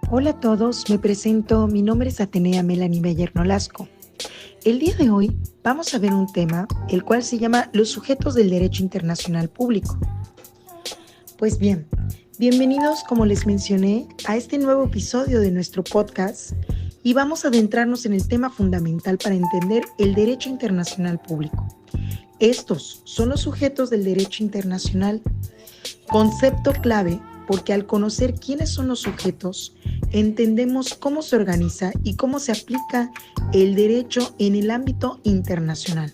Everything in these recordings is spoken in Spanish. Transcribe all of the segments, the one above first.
Hola a todos, me presento, mi nombre es Atenea Melanie Meyer Nolasco. El día de hoy vamos a ver un tema, el cual se llama los sujetos del derecho internacional público. Pues bien, bienvenidos, como les mencioné, a este nuevo episodio de nuestro podcast y vamos a adentrarnos en el tema fundamental para entender el derecho internacional público. Estos son los sujetos del derecho internacional, concepto clave porque al conocer quiénes son los sujetos, entendemos cómo se organiza y cómo se aplica el derecho en el ámbito internacional.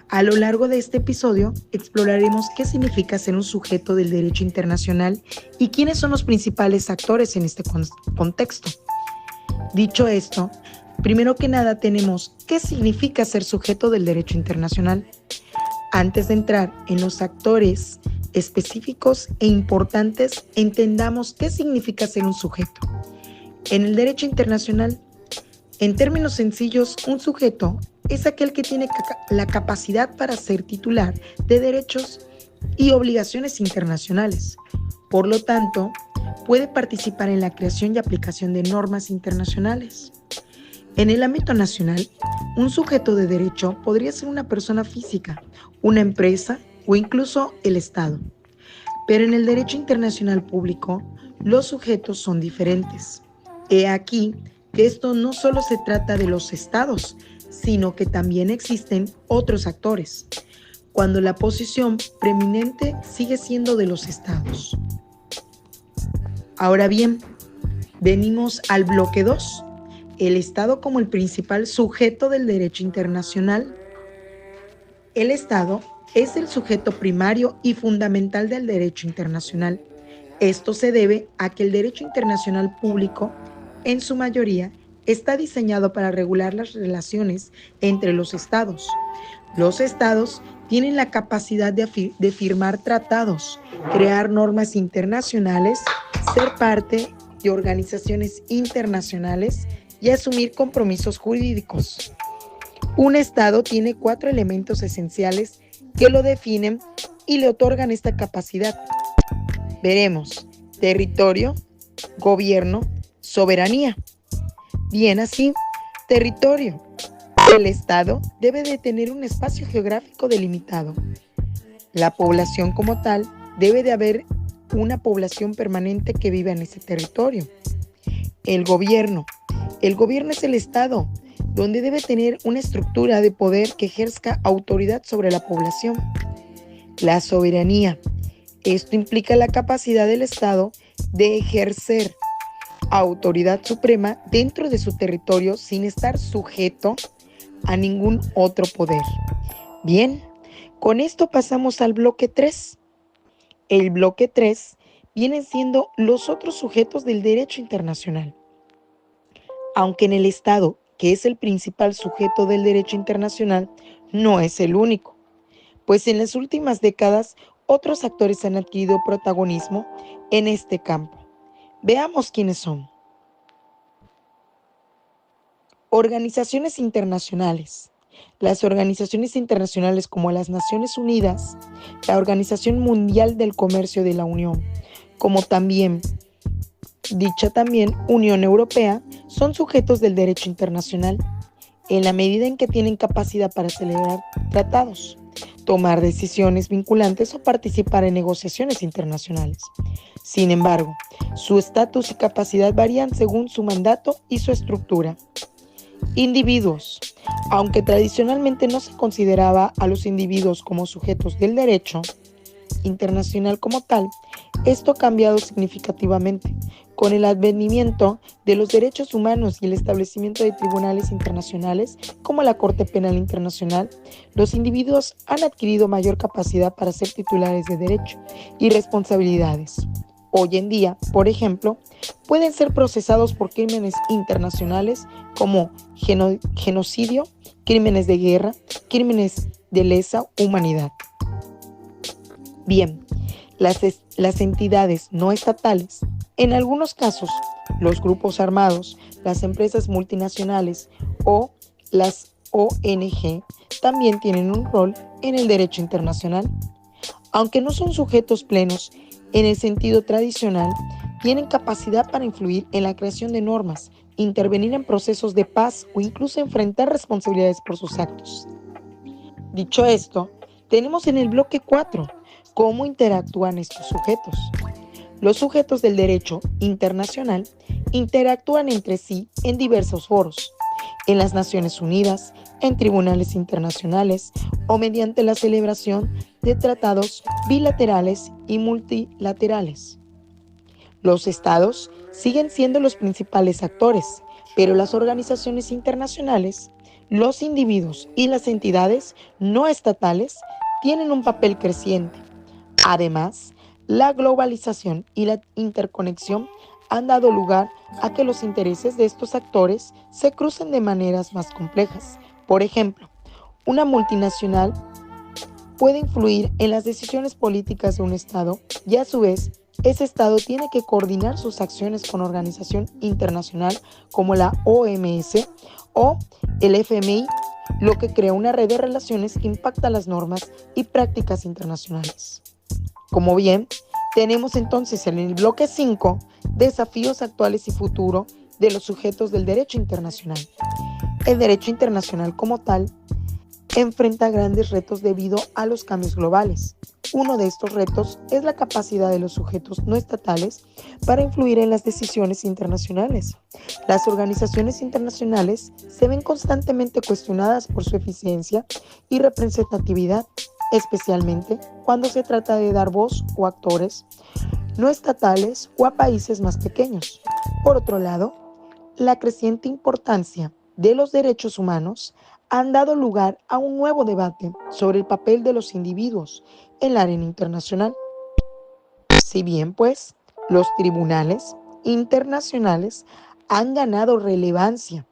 A lo largo de este episodio exploraremos qué significa ser un sujeto del derecho internacional y quiénes son los principales actores en este contexto. Dicho esto, primero que nada tenemos qué significa ser sujeto del derecho internacional. Antes de entrar en los actores específicos e importantes, entendamos qué significa ser un sujeto. En el derecho internacional, en términos sencillos, un sujeto es aquel que tiene la capacidad para ser titular de derechos y obligaciones internacionales. Por lo tanto, puede participar en la creación y aplicación de normas internacionales. En el ámbito nacional, un sujeto de derecho podría ser una persona física, una empresa o incluso el Estado. Pero en el derecho internacional público, los sujetos son diferentes. He aquí que esto no solo se trata de los estados, sino que también existen otros actores, cuando la posición preeminente sigue siendo de los estados. Ahora bien, venimos al bloque 2, el Estado como el principal sujeto del derecho internacional. El Estado es el sujeto primario y fundamental del derecho internacional. Esto se debe a que el derecho internacional público, en su mayoría, está diseñado para regular las relaciones entre los estados. Los estados tienen la capacidad de firmar tratados, crear normas internacionales, ser parte de organizaciones internacionales y asumir compromisos jurídicos. Un estado tiene 4 elementos esenciales que lo definen y le otorgan esta capacidad. Veremos: territorio, gobierno, soberanía. Bien así, territorio. El Estado debe de tener un espacio geográfico delimitado. La población como tal debe de haber una población permanente que viva en ese territorio. El gobierno es el Estado, donde debe tener una estructura de poder que ejerza autoridad sobre la población. La soberanía. Esto implica la capacidad del Estado de ejercer autoridad suprema dentro de su territorio sin estar sujeto a ningún otro poder. Bien, con esto pasamos al bloque 3. El bloque 3 vienen siendo los otros sujetos del derecho internacional. Aunque en el Estado, que es el principal sujeto del derecho internacional, no es el único, pues en las últimas décadas otros actores han adquirido protagonismo en este campo. Veamos quiénes son. Organizaciones internacionales. Las organizaciones internacionales como las Naciones Unidas, la Organización Mundial del Comercio de la Unión, como también Unión Europea, son sujetos del derecho internacional en la medida en que tienen capacidad para celebrar tratados, tomar decisiones vinculantes o participar en negociaciones internacionales. Sin embargo, su estatus y capacidad varían según su mandato y su estructura. Individuos. Aunque tradicionalmente no se consideraba a los individuos como sujetos del derecho internacional como tal, esto ha cambiado significativamente con el advenimiento de los derechos humanos y el establecimiento de tribunales internacionales como la Corte Penal Internacional. Los individuos han adquirido mayor capacidad para ser titulares de derecho y responsabilidades. Hoy en día, por ejemplo, pueden ser procesados por crímenes internacionales como genocidio, crímenes de guerra, crímenes de lesa humanidad. Bien, las entidades no estatales, en algunos casos los grupos armados, las empresas multinacionales o las ONG, también tienen un rol en el derecho internacional. Aunque no son sujetos plenos en el sentido tradicional, tienen capacidad para influir en la creación de normas, intervenir en procesos de paz o incluso enfrentar responsabilidades por sus actos. Dicho esto, tenemos en el bloque 4 cómo interactúan estos sujetos. Los sujetos del derecho internacional interactúan entre sí en diversos foros, en las Naciones Unidas, en tribunales internacionales o mediante la celebración de tratados bilaterales y multilaterales. Los estados siguen siendo los principales actores, pero las organizaciones internacionales, los individuos y las entidades no estatales tienen un papel creciente. Además, la globalización y la interconexión han dado lugar a que los intereses de estos actores se crucen de maneras más complejas. Por ejemplo, una multinacional puede influir en las decisiones políticas de un estado y a su vez, ese estado tiene que coordinar sus acciones con organización internacional como la OMS o el FMI, lo que crea una red de relaciones que impacta las normas y prácticas internacionales. Como bien, tenemos entonces en el bloque 5 desafíos actuales y futuro de los sujetos del derecho internacional. El derecho internacional como tal enfrenta grandes retos debido a los cambios globales. Uno de estos retos es la capacidad de los sujetos no estatales para influir en las decisiones internacionales. Las organizaciones internacionales se ven constantemente cuestionadas por su eficiencia y representatividad, especialmente cuando se trata de dar voz a actores no estatales o a países más pequeños. Por otro lado, la creciente importancia de los derechos humanos han dado lugar a un nuevo debate sobre el papel de los individuos en la arena internacional. Si bien, pues, los tribunales internacionales han ganado relevancia,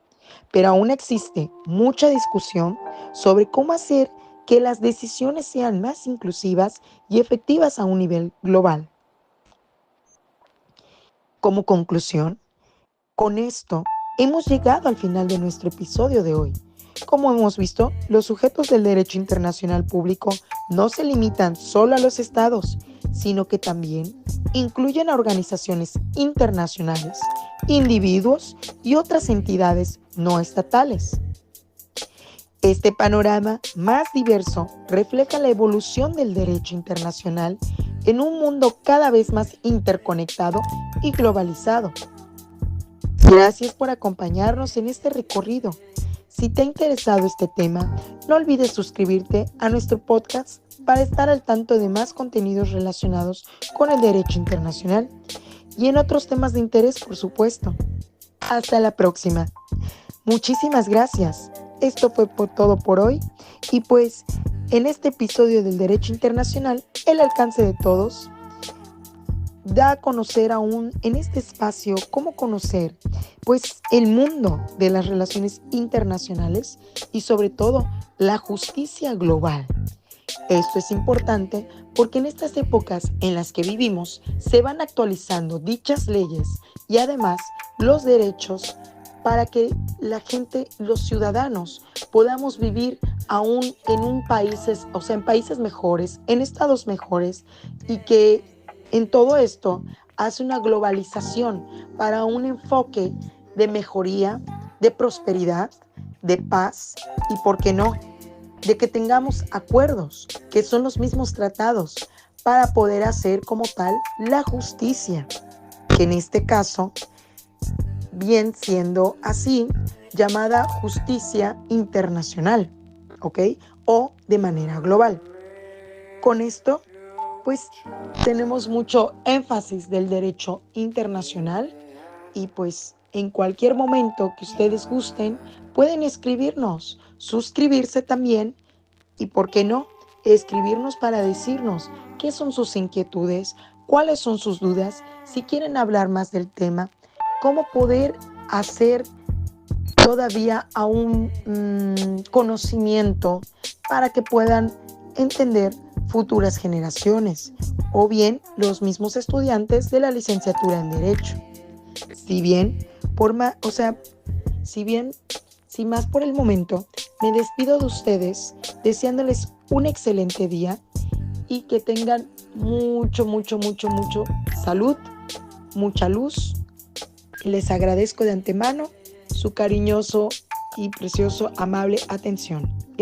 pero aún existe mucha discusión sobre cómo hacer que las decisiones sean más inclusivas y efectivas a un nivel global. Como conclusión, con esto hemos llegado al final de nuestro episodio de hoy. Como hemos visto, los sujetos del derecho internacional público no se limitan solo a los estados, sino que también incluyen a organizaciones internacionales, individuos y otras entidades no estatales. Este panorama más diverso refleja la evolución del derecho internacional en un mundo cada vez más interconectado y globalizado. Gracias por acompañarnos en este recorrido. Si te ha interesado este tema, no olvides suscribirte a nuestro podcast para estar al tanto de más contenidos relacionados con el derecho internacional y en otros temas de interés, por supuesto. Hasta la próxima. Muchísimas gracias. Esto fue todo por hoy y pues en este episodio del Derecho Internacional, el alcance de todos da a conocer aún en este espacio cómo conocer pues el mundo de las relaciones internacionales y sobre todo la justicia global. Esto es importante porque en estas épocas en las que vivimos se van actualizando dichas leyes y además los derechos para que la gente, los ciudadanos, podamos vivir aún en países mejores, en estados mejores y que en todo esto hace una globalización para un enfoque de mejoría, de prosperidad, de paz y, ¿por qué no?, de que tengamos acuerdos que son los mismos tratados para poder hacer como tal la justicia, que en este caso, bien siendo así, llamada justicia internacional, ¿ok? O de manera global. Con esto, pues tenemos mucho énfasis del derecho internacional y pues en cualquier momento que ustedes gusten pueden escribirnos, suscribirse también y por qué no, escribirnos para decirnos qué son sus inquietudes, cuáles son sus dudas, si quieren hablar más del tema, cómo poder hacer todavía a un conocimiento para que puedan entender futuras generaciones o bien los mismos estudiantes de la licenciatura en Derecho. Sin más por el momento, me despido de ustedes deseándoles un excelente día y que tengan mucho salud, mucha luz. Les agradezco de antemano su cariñoso y precioso, amable atención.